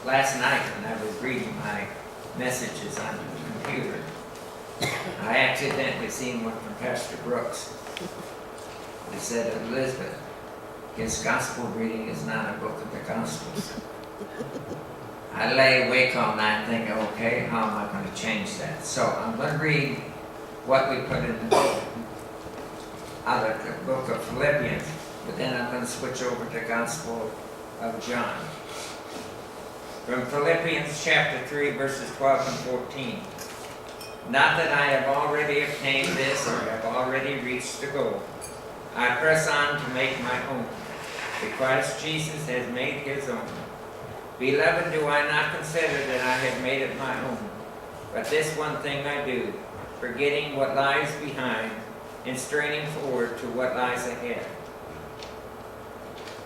last night when I was reading my messages on the computer, I accidentally seen one from Pastor Brooks. It said, Elizabeth, his gospel reading is not a book of the Gospels. I lay awake all night thinking, okay, how am I going to change that? So I'm going to read what we put in the book, out of the book of Philippians, but then I'm going to switch over to the Gospel of John. From Philippians chapter 3, verses 12 and 14. Not that I have already obtained this or have already reached the goal. I press on to make my own. The Christ Jesus has made his own. Beloved, do I not consider that I have made it my own? But this one thing I do, forgetting what lies behind and straining forward to what lies ahead.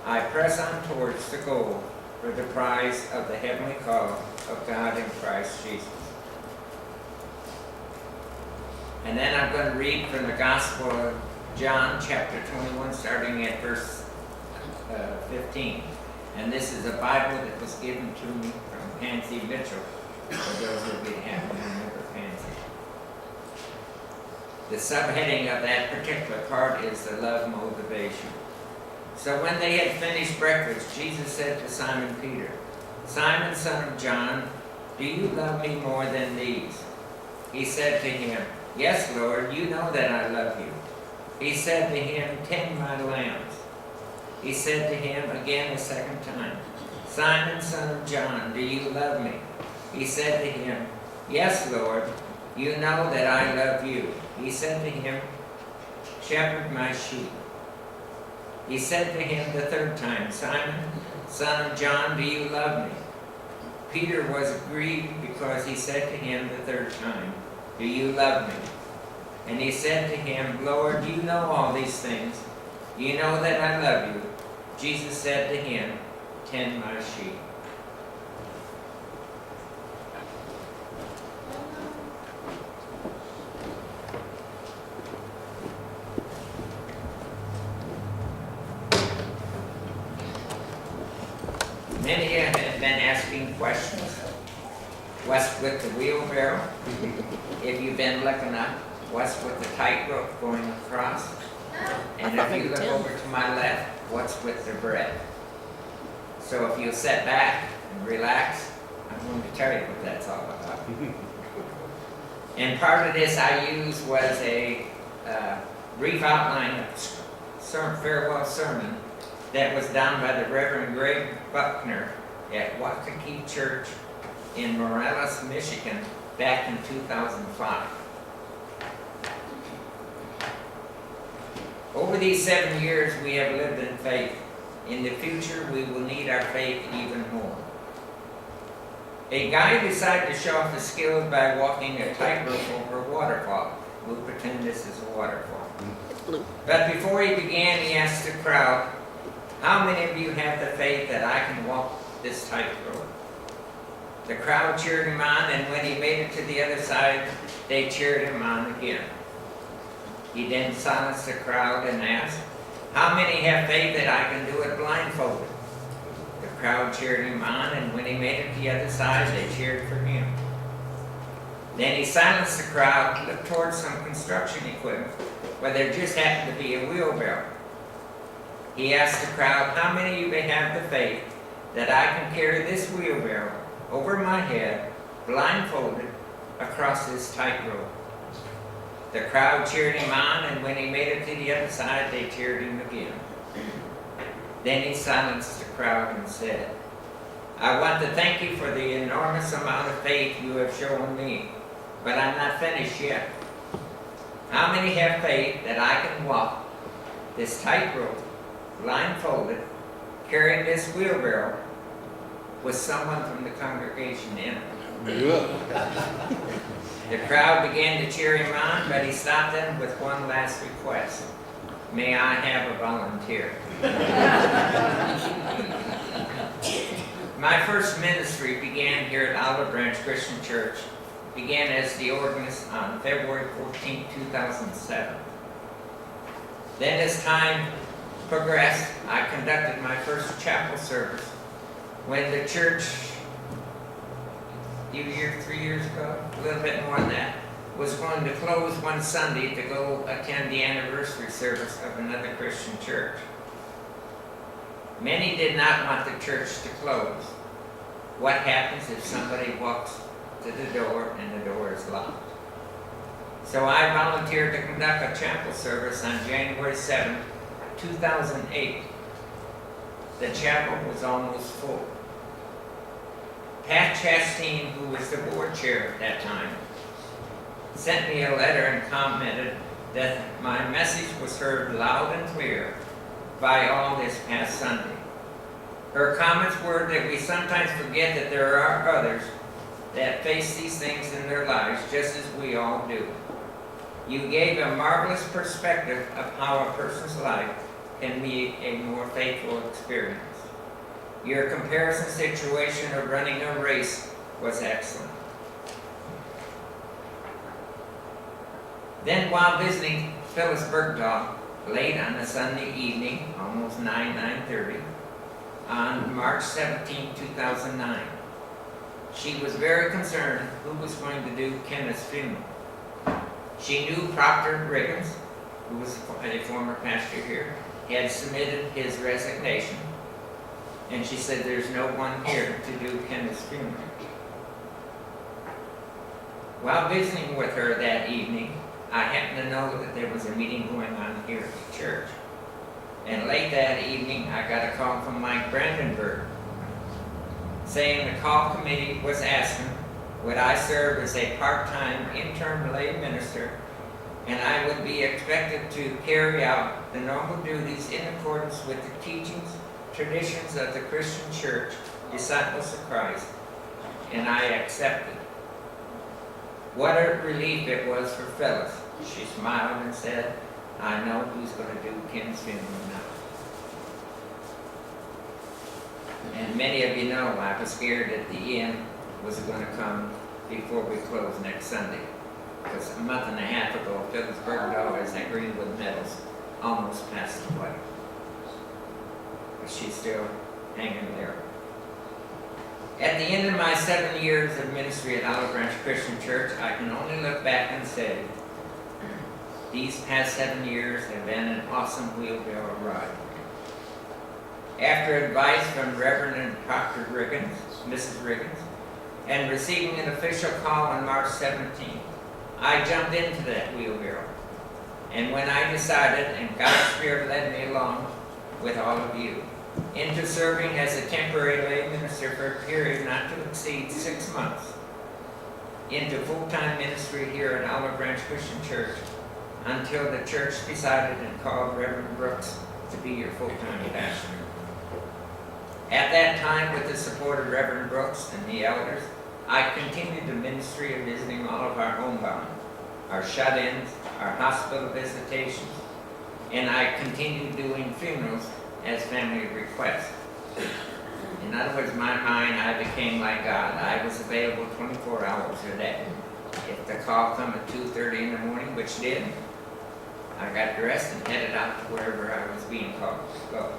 I press on towards the goal for the prize of the heavenly call of God in Christ Jesus. And then I'm going to read from the Gospel of John, chapter 21, starting at verse 15. And this is a Bible that was given to me from Pansy Mitchell, for those who happen to remember Pansy. The subheading of that particular part is the love motivation. So when they had finished breakfast, Jesus said to Simon Peter, Simon, son of John, do you love me more than these? He said to him, Yes, Lord, you know that I love you. He said to him, Tend my lambs. He said to him again a second time, Simon, son of John, do you love me? He said to him, Yes, Lord, you know that I love you. He said to him, Shepherd my sheep. He said to him the third time, Simon, son of John, do you love me? Peter was grieved because he said to him the third time, Do you love me? And he said to him, Lord, you know all these things. You know that I love you. Jesus said to him, Tend my sheep. Many have been asking questions. What's with the wheelbarrow? If you've been looking up, what's with the tightrope going across? And if you look over to my left, what's with the bread? So if you sit back and relax, I'm going to tell you what that's all about. And part of this I used was a brief outline of farewell sermon that was done by the Reverend Greg Buckner at Waukee Church in Morales, Michigan, back in 2005. Over these 7 years, we have lived in faith. In the future, we will need our faith even more. A guy decided to show off his skills by walking a tightrope over a waterfall. We'll pretend this is a waterfall. But before he began, he asked the crowd, How many of you have the faith that I can walk this tightrope? The crowd cheered him on, and when he made it to the other side, they cheered him on again. He then silenced the crowd and asked, How many have faith that I can do it blindfolded? The crowd cheered him on, and when he made it to the other side, they cheered for him. Then he silenced the crowd, looked towards some construction equipment, where there just happened to be a wheelbarrow. He asked the crowd, How many of you have the faith that I can carry this wheelbarrow over my head, blindfolded, across this tightrope? The crowd cheered him on, and when he made it to the other side, they cheered him again. Then he silenced the crowd and said, I want to thank you for the enormous amount of faith you have shown me, but I'm not finished yet. How many have faith that I can walk this tightrope, blindfolded, carrying this wheelbarrow, with someone from the congregation in it? The crowd began to cheer him on, but he stopped them with one last request. May I have a volunteer? My first ministry began here at Olive Branch Christian Church. Began as the organist on February 14, 2007. Then as time progressed, I conducted my first chapel service when the church 3 years ago, a little bit more than that, was going to close one Sunday to go attend the anniversary service of another Christian church. Many did not want the church to close. What happens if somebody walks to the door and the door is locked? So I volunteered to conduct a chapel service on January 7, 2008. The chapel was almost full. Pat Chastain, who was the board chair at that time, sent me a letter and commented that my message was heard loud and clear by all this past Sunday. Her comments were that we sometimes forget that there are others that face these things in their lives just as we all do. You gave a marvelous perspective of how a person's life can be a more faithful experience. Your comparison situation of running a race was excellent. Then while visiting Phyllis Bergdahl late on a Sunday evening, almost 9:30, on March 17, 2009, she was very concerned who was going to do Kenneth's funeral. She knew Proctor Riggins, who was a former pastor here, had submitted his resignation, and she said there's no one here to do Kenneth's funeral. While visiting with her that evening, I happened to know that there was a meeting going on here at the church. And late that evening, I got a call from Mike Brandenburg saying the call committee was asking would I serve as a part-time interim lay minister, and I would be expected to carry out the normal duties in accordance with the teachings, traditions of the Christian Church, Disciples of Christ, and I accepted. What a relief it was for Phyllis. She smiled and said, I know who's going to do Ken's funeral now. And many of you know I was scared that the end was going to come before we close next Sunday. Because a month and a half ago, Phyllis Bergdahl, as at Greenwood Meadows, almost passed away. But she's still hanging there. At the end of my 7 years of ministry at Olive Branch Christian Church, I can only look back and say, these past 7 years have been an awesome wheelbarrow ride. After advice from Reverend and Dr. Riggins, Mrs. Riggins, and receiving an official call on March 17th, I jumped into that wheelbarrow. And when I decided, and God's Spirit led me along with all of you, into serving as a temporary lay minister for a period not to exceed 6 months, into full-time ministry here at Olive Branch Christian Church, until the church decided and called Reverend Brooks to be your full-time pastor. At that time, with the support of Reverend Brooks and the elders, I continued the ministry of visiting all of our homebound, our shut-ins, our hospital visitations, and I continued doing funerals as family requests. In other words, in my mind, I became like God. I was available 24 hours a day. If the call come at 2:30 in the morning, which did, I got dressed and headed out to wherever I was being called to go.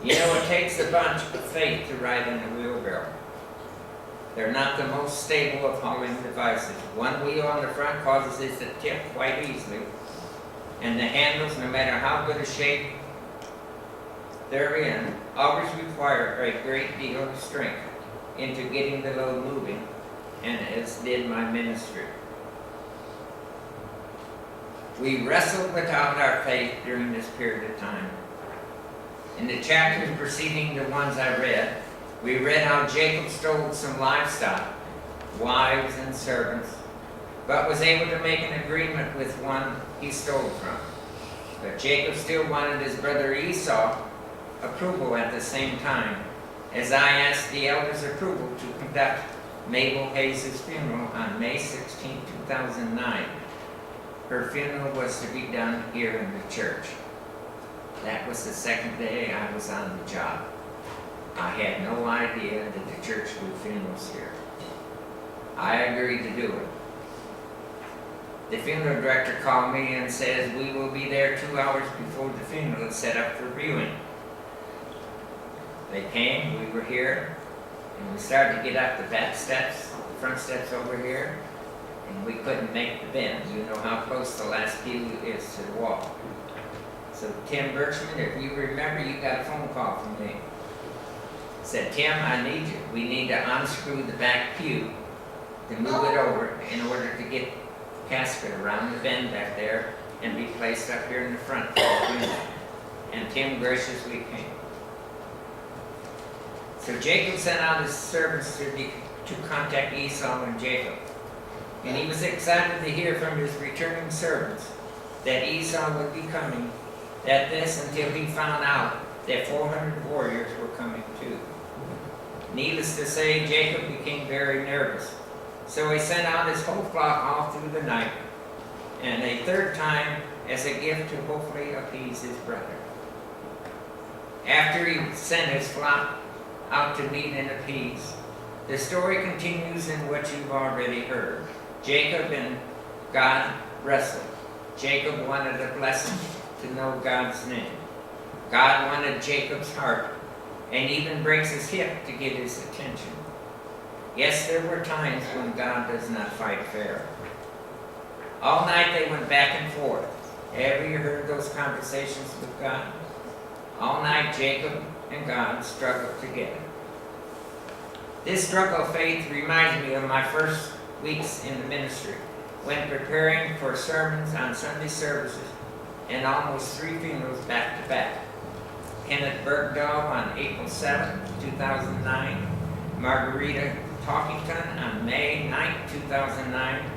You know, it takes a bunch of faith to ride in a wheelbarrow. They're not the most stable of hauling devices. One wheel on the front causes it to tip quite easily, and the handles, no matter how good a shape they're in, always require a great deal of strength into getting the load moving, and as did my ministry. We wrestled without our faith during this period of time. In the chapters preceding the ones I read, we read how Jacob stole some livestock, wives and servants, but was able to make an agreement with one he stole from. But Jacob still wanted his brother Esau approval at the same time, as I asked the elders' approval to conduct Mabel Hayes' funeral on May 16, 2009. Her funeral was to be done here in the church. That was the second day I was on the job. I had no idea that the church do funerals here. I agreed to do it. The funeral director called me and says, we will be there 2 hours before the funeral is set up for viewing. They came, we were here, And we started to get up the back steps, the front steps over here, and we couldn't make the bend. You know how close the last pew is to the wall. So Tim Birchman, if you remember, you got a phone call from me. Said, Tim, I need you. We need to unscrew the back pew to move it over in order to get the casket around the bend back there and be placed up here in the front for the funeral. And Tim graciously came. So Jacob sent out his servants to contact Esau and Jacob. And he was excited to hear from his returning servants that Esau would be coming at this until he found out that 400 warriors were coming too. Needless to say, Jacob became very nervous. So he sent out his whole flock all through the night, and a third time as a gift to hopefully appease his brother. After he sent his flock out to meet and appease, the story continues in what you've already heard. Jacob and God wrestled. Jacob wanted a blessing to know God's name. God wanted Jacob's heart, and even breaks his hip to get his attention. Yes, there were times when God does not fight fair. All night they went back and forth. Have you heard those conversations with God? All night Jacob and God struggled together. This struggle of faith reminds me of my first weeks in the ministry, when preparing for sermons on Sunday services and almost 3 funerals back to back. Kenneth Bergdahl on April 7, 2009, Margarita Talkington on May 9, 2009,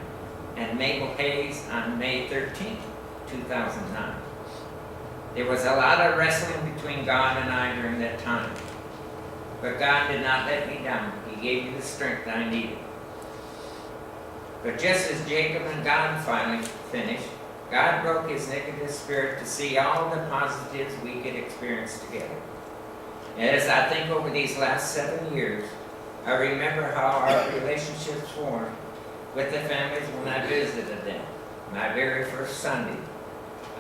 and Mabel Hayes on May 13, 2009. There was a lot of wrestling between God and I during that time. But God did not let me down. He gave me the strength I needed. But just as Jacob and God finally finished, God broke his negative spirit to see all the positives we could experience together. And as I think over these last 7 years, I remember how our relationships formed with the families when I visited them. My very first Sunday,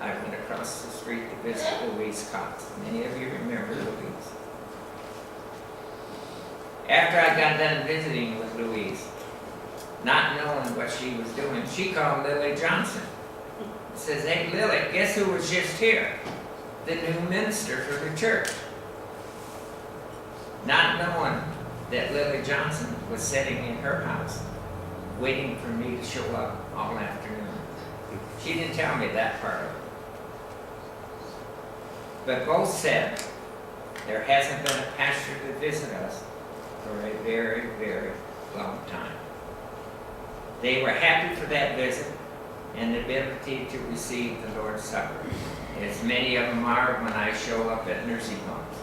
I went across the street to visit Louise Cox. Many of you remember Louise. After I got done visiting with Louise, not knowing what she was doing, she called Lily Johnson. Says, hey Lily, guess who was just here? The new minister for the church. Not knowing that Lily Johnson was sitting in her house, waiting for me to show up all afternoon. She didn't tell me that part of it. But both said there hasn't been a pastor to visit us for a very, very long time. They were happy for that visit and the ability to receive the Lord's Supper, as many of them are when I show up at nursing homes.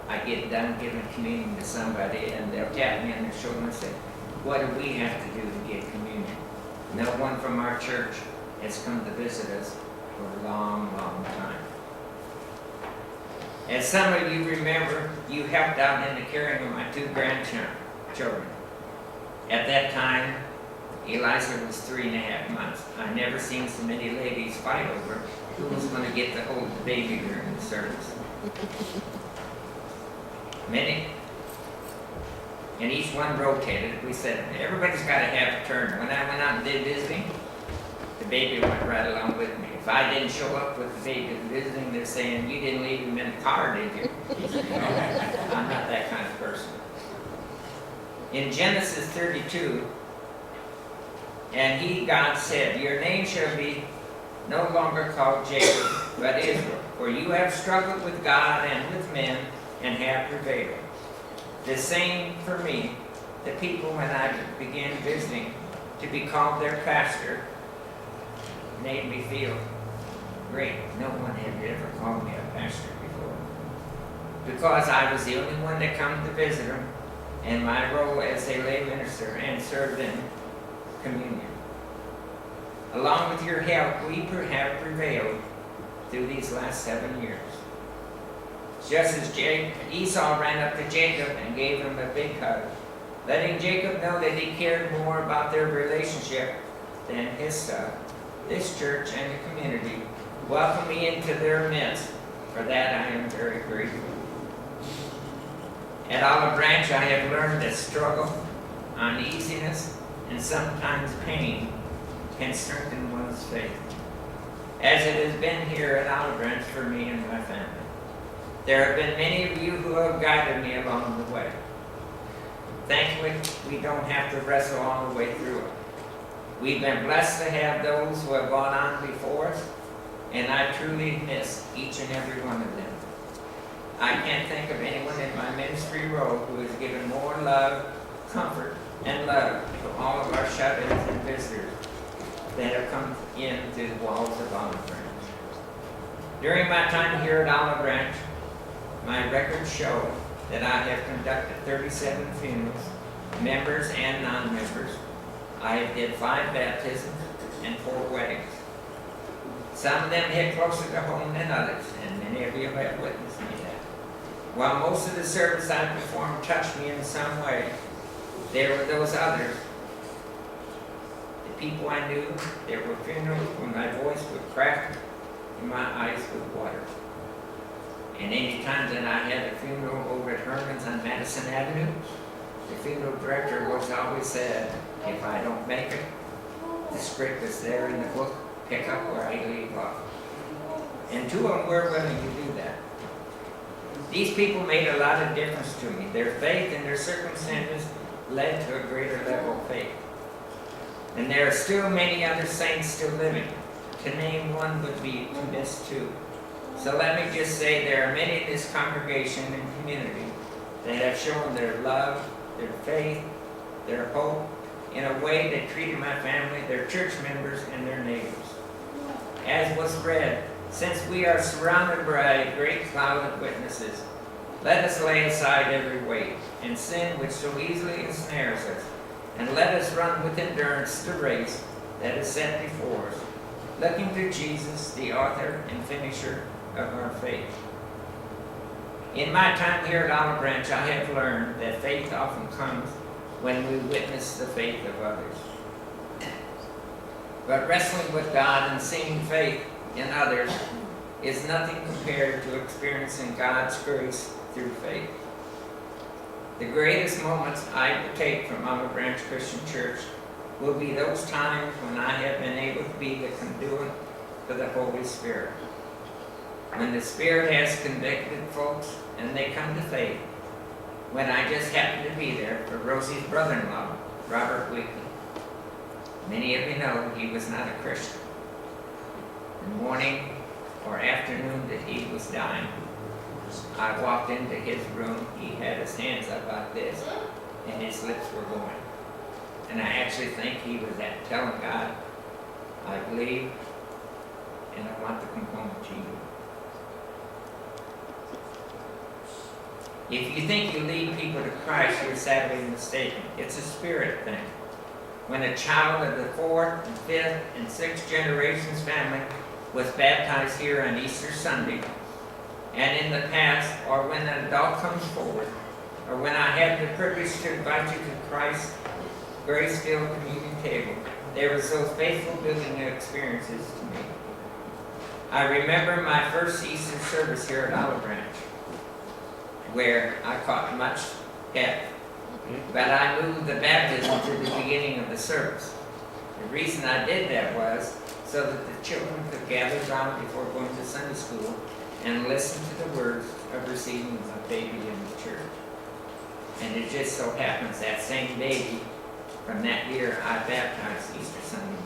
I get done giving communion to somebody and they'll tap me on the shoulder and say, what do we have to do to get communion? No one from our church has come to visit us for a long, long time. As some of you remember, you helped out in the caring of my 2 grandchildren. At that time, Eliza was 3.5 months. I never seen so many ladies fight over who was going to get to hold the baby during the service. Many. And each one rotated. We said, everybody's got to have a turn. When I went out and did visiting, the baby went right along with me. If I didn't show up with the baby visiting, they're saying, you didn't leave him in the car, did you? I'm not that kind of person. In Genesis 32, and God said, your name shall be no longer called Jacob, but Israel, for you have struggled with God and with men, and have prevailed. The same for me, the people when I began visiting to be called their pastor made me feel great. No one had ever called me a pastor before. Because I was the only one that come to visit them, and my role as a lay minister and serve in communion. Along with your help, we have prevailed through these last 7 years. Just as Esau ran up to Jacob and gave him a big hug, letting Jacob know that he cared more about their relationship than his stuff, this church and the community welcomed me into their midst. For that I am very grateful. At Olive Branch, I have learned that struggle, uneasiness, and sometimes pain can strengthen one's faith, as it has been here at Olive Branch for me and my family. There have been many of you who have guided me along the way. Thankfully, we don't have to wrestle all the way through it. We've been blessed to have those who have gone on before us, and I truly miss each and every one of them. I can't think of anyone in my ministry role who has given more love, comfort, and love to all of our shut-ins and visitors that have come in through the walls of Olive Branch. During my time here at Olive Branch, my records show that I have conducted 37 funerals, members and non-members. I have did 5 baptisms and 4 weddings. Some of them hit closer to home than others, and many of you have witnessed me that. While most of the service I performed touched me in some way, there were those others, the people I knew. There were funerals when my voice would crack and my eyes would water. And any time that I had a funeral over at Herman's on Madison Avenue, the funeral director was always said, if I don't make it, the script is there in the book, pick up where I leave off. And 2 of them were willing to do that. These people made a lot of difference to me. Their faith and their circumstances led to a greater level of faith. And there are still many other saints still living. To name one would be to miss 2. So let me just say there are many in this congregation and community that have shown their love, their faith, their hope in a way that treated my family, their church members, and their neighbors. As was read, since we are surrounded by a great cloud of witnesses, let us lay aside every weight and sin which so easily ensnares us, and let us run with endurance the race that is set before us, looking to Jesus, the author and finisher of our faith. In my time here at Olive Branch, I have learned that faith often comes when we witness the faith of others. But wrestling with God and seeing faith in others is nothing compared to experiencing God's grace through faith. The greatest moments I will take from Olive Branch Christian Church will be those times when I have been able to be the conduit for the Holy Spirit. When the Spirit has convicted folks and they come to faith, when I just happened to be there for Rosie's brother-in-law, Robert Weekly. Many of you know he was not a Christian. The morning or afternoon that he was dying, I walked into his room. He had his hands up like this, and his lips were going. And I actually think he was telling God, I believe, and I want to come home to you. If you think you lead people to Christ, you're sadly mistaken. It's a spirit thing. When a child of the 4th and 5th and 6th generations family was baptized here on Easter Sunday, and in the past, or when an adult comes forward, or when I had the privilege to invite you to Christ's grace-filled communion table, there was those faithful building experiences to me. I remember my first Easter service here at Olive Branch, where I caught much heck, but I moved the baptism to the beginning of the service. The reason I did that was so that the children could gather around before going to Sunday school and listen to the words of receiving a baby in the church. And it just so happens that same baby from that year I baptized Easter Sunday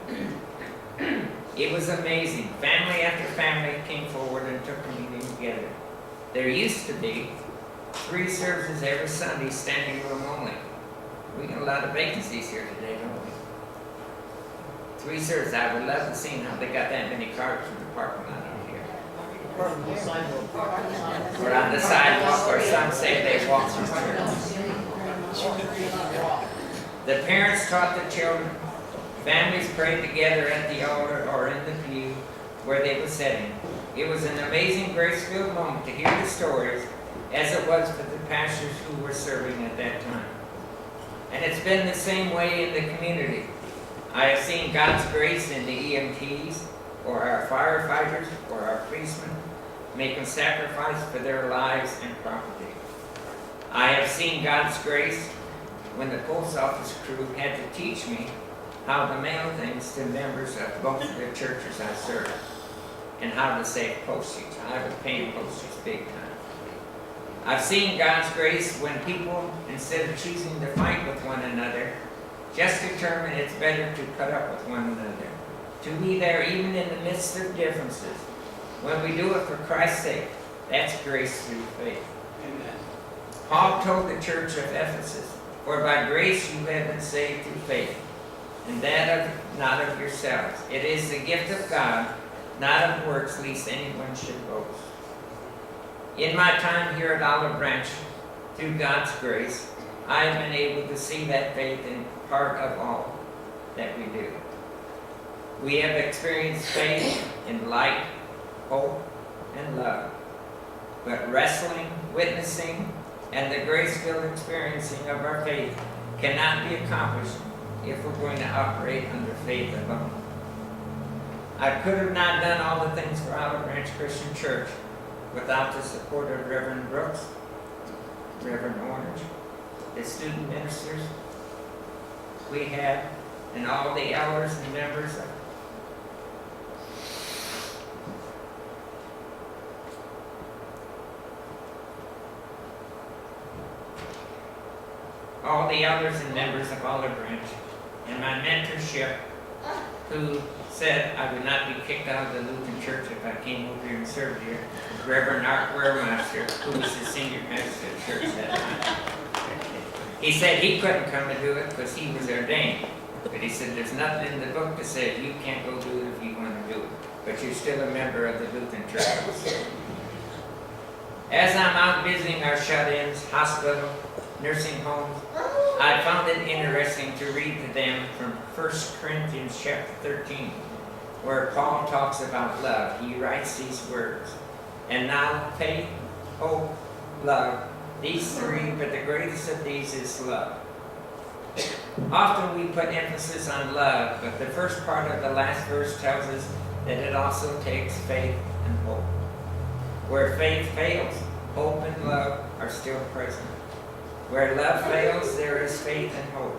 morning. It was amazing. Family after family came forward and took communion together. There used to be 3 services every Sunday, standing room only. We got a lot of vacancies here today, don't we? 3 services. I would love to see how they got that many cars in the parking lot out here. Or on the sidewalk, or some say they walk through church. The parents taught the children. Families prayed together at the altar or in the pew where they were sitting. It was an amazing, grace-filled moment to hear the stories, as it was for the pastors who were serving at that time. And it's been the same way in the community. I have seen God's grace in the EMTs, or our firefighters, or our policemen, making sacrifice for their lives and property. I have seen God's grace when the post office crew had to teach me how to mail things to members of both of the churches I serve, and how to save postage. I was paying postage big time. I've seen God's grace when people, instead of choosing to fight with one another, just determine it's better to put up with one another, to be there even in the midst of differences. When we do it for Christ's sake, that's grace through faith. Amen. Paul told the church of Ephesus, "For by grace you have been saved through faith, and that not of yourselves. It is the gift of God, not of works, lest anyone should boast." In my time here at Olive Branch, through God's grace, I have been able to see that faith in part of all that we do. We have experienced faith in light, hope, and love. But wrestling, witnessing, and the grace-filled experiencing of our faith cannot be accomplished if we're going to operate under faith alone. I could have not done all the things for Olive Branch Christian Church without the support of Reverend Brooks, Reverend Orange, the student ministers we have, and all the elders and members of Olive Branch, and my mentorship, who said I would not be kicked out of the Lutheran Church if I came over here and served here, Reverend Art Waremaster, who was the senior pastor of the church that time. He said he couldn't come and do it because he was ordained. But he said there's nothing in the book that says you can't go do it if you want to do it. But you're still a member of the Lutheran Church. As I'm out visiting our shut-ins, hospital, nursing homes, I found it interesting to read to them from 1 Corinthians chapter 13, where Paul talks about love. He writes these words, "And now faith, hope, love, these three, but the greatest of these is love." Often we put emphasis on love, but the first part of the last verse tells us that it also takes faith and hope. Where faith fails, hope and love are still present. Where love fails, there is faith and hope.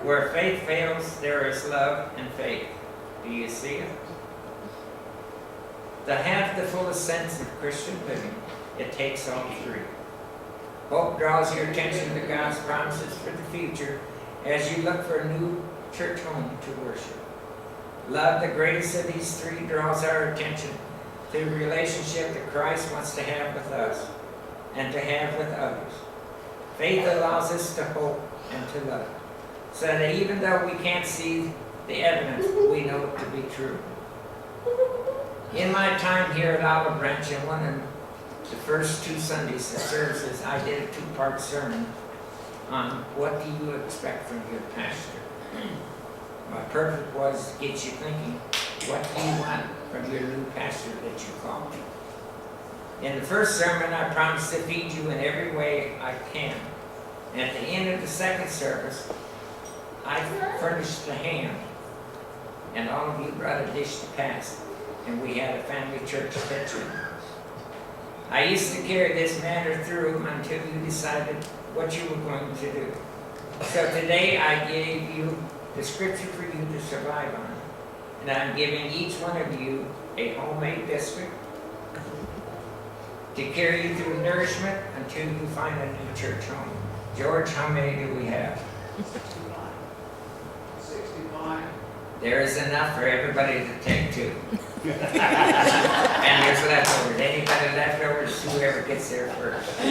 Where faith fails, there is love and faith. Do you see it? To have the fullest sense of Christian living, it takes all three. Hope draws your attention to God's promises for the future as you look for a new church home to worship. Love, the greatest of these three, draws our attention to the relationship that Christ wants to have with us and to have with others. Faith allows us to hope and to love, so that even though we can't see the evidence, we know it to be true. In my time here at Olive Branch, in one of the first 2 Sundays of services, I did a 2-part sermon on what do you expect from your pastor. My purpose was to get you thinking, what do you want from your new pastor that you call me? In the first sermon, I promised to feed you in every way I can. And at the end of the second service, I furnished the ham, and all of you brought a dish to pass, and we had a family church kitchen. I used to carry this matter through until you decided what you were going to do. So today I gave you the scripture for you to survive on, and I'm giving each one of you a homemade biscuit to carry you through nourishment until you find a new church home. George, how many do we have? 69. There is enough for everybody to take 2. And there's leftovers. Anybody leftovers, whoever gets there first.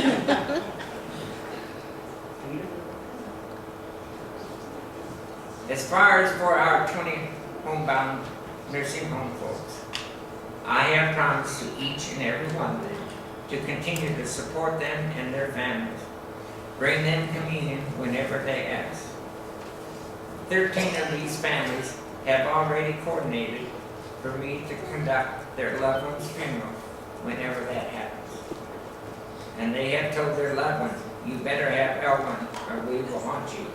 As far as for our 20 homebound nursing home folks, I have promised to each and every one of them to continue to support them and their families. Bring them communion whenever they ask. 13 of these families have already coordinated for me to conduct their loved one's funeral whenever that happens. And they have told their loved ones, you better have Ellwin or we will haunt you.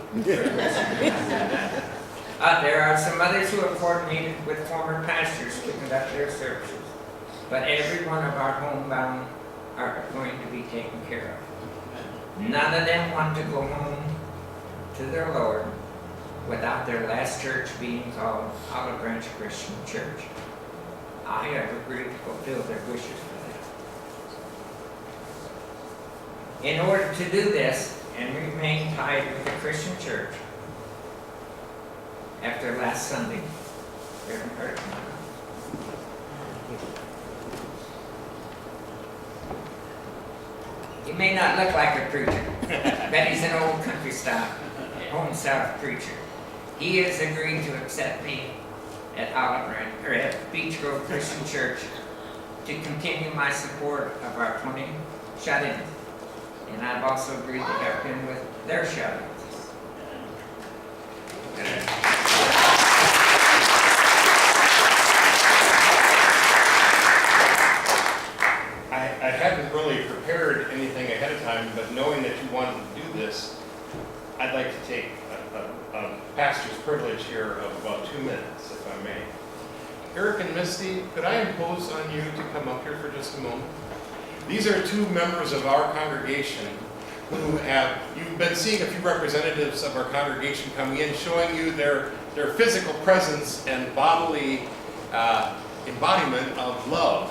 There are some others who have coordinated with former pastors to conduct their services. But every one of our homebound are going to be taken care of. None of them want to go home to their Lord without their last church being called Olive Branch Christian Church. I have agreed to fulfill their wishes for them. In order to do this and remain tied with the Christian church, after last Sunday, Reverend Hurt, he may not look like a preacher, but he's an old country style, home south preacher. He has agreed to accept me at Olive Branch, or at Beach Grove Christian Church, to continue my support of our 20 shut-ins. And I've also agreed to help him with their shut-ins. I hadn't really prepared anything ahead of time, but knowing that you wanted to do this, I'd like to take a pastor's privilege here of about 2 minutes, if I may. Eric and Misty, could I impose on you to come up here for just a moment? These are two members of our congregation who you've been seeing a few representatives of our congregation coming in, showing you their physical presence and bodily embodiment of love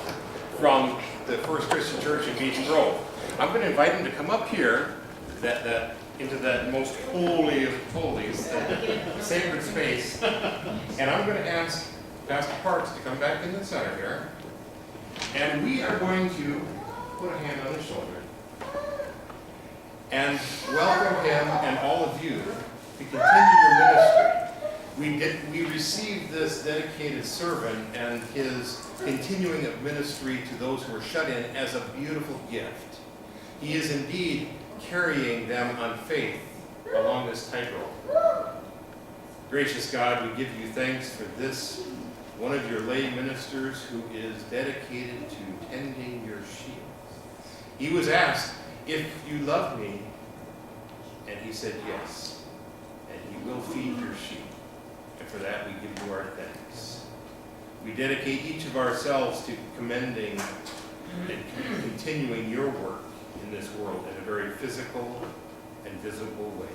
from the First Christian Church in Beach Grove. I'm going to invite them to come up here, into that most holy of holies, that sacred space, and I'm going to ask Pastor Parks to come back in the center here, and we are going to put a hand on his shoulder and welcome him and all of you to continue your ministry. We received this dedicated servant and his continuing of ministry to those who are shut in as a beautiful gift. He is indeed carrying them on faith along this tightrope. Gracious God, we give you thanks for this, one of your lay ministers who is dedicated to tending your sheep. He was asked, if you love me, and he said yes, and he will feed your sheep. And for that we give you our thanks. We dedicate each of ourselves to commending and continuing your work in this world in a very physical and visible way.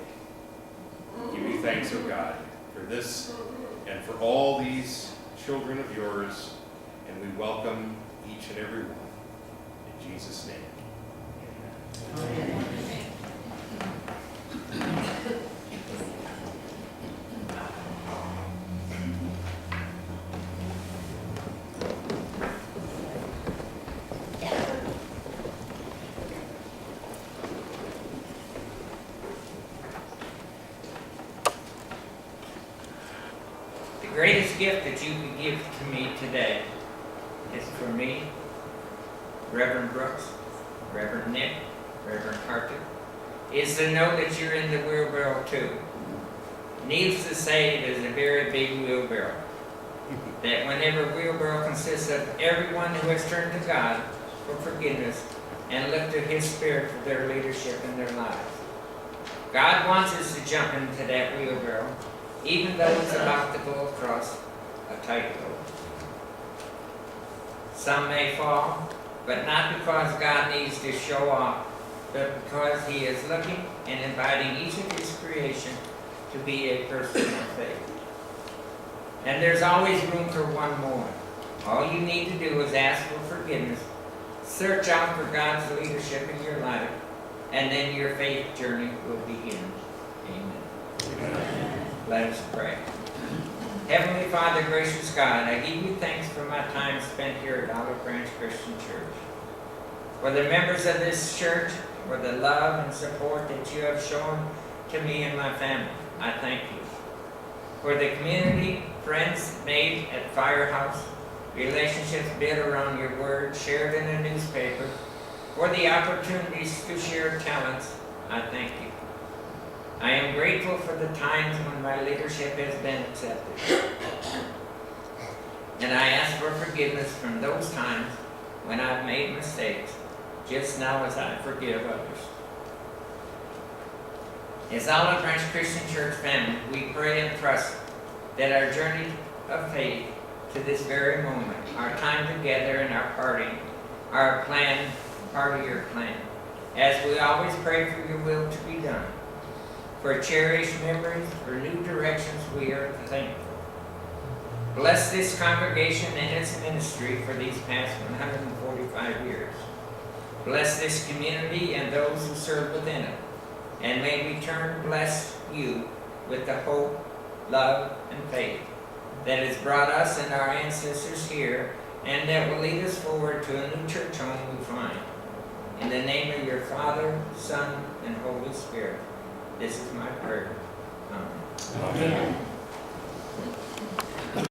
Give you thanks, O God, for this and for all these children of yours, and we welcome each and every one. In Jesus' name. Amen. The greatest gift that you can give to me today is for me, Reverend Brooks, Reverend Nick, Reverend Harton, is to know that you're in the wheelbarrow too. Needless to say, it is a very big wheelbarrow. That whenever wheelbarrow consists of everyone who has turned to God for forgiveness and looked to His Spirit for their leadership in their lives. God wants us to jump into that wheelbarrow, even though it's about to go across a tightrope. Some may fall, but not because God needs to show off, but because He is looking and inviting each of His creation to be a person of faith. And there's always room for one more. All you need to do is ask for forgiveness, search out for God's leadership in your life, and then your faith journey will begin. Amen. Let us pray. Heavenly Father, gracious God, I give you thanks for my time spent here at Olive Branch Christian Church. For the members of this church, for the love and support that you have shown to me and my family, I thank you. For the community, friends made at Firehouse, relationships built around your word, shared in a newspaper, for the opportunities to share talents, I thank you. I am grateful for the times when my leadership has been accepted. And I ask for forgiveness from those times when I've made mistakes, just now as I forgive others. As Olive Branch Christian Church family, we pray and trust that our journey of faith to this very moment, our time together and our parting, our plan, part of your plan, as we always pray for your will to be done. For cherished memories, for new directions, we are thankful. Bless this congregation and its ministry for these past 145 years. Bless this community and those who serve within it. And may we turn bless you with the hope, love, and faith that has brought us and our ancestors here, and that will lead us forward to a new church home we find. In the name of your Father, Son, and Holy Spirit, this is my prayer. Amen. Amen.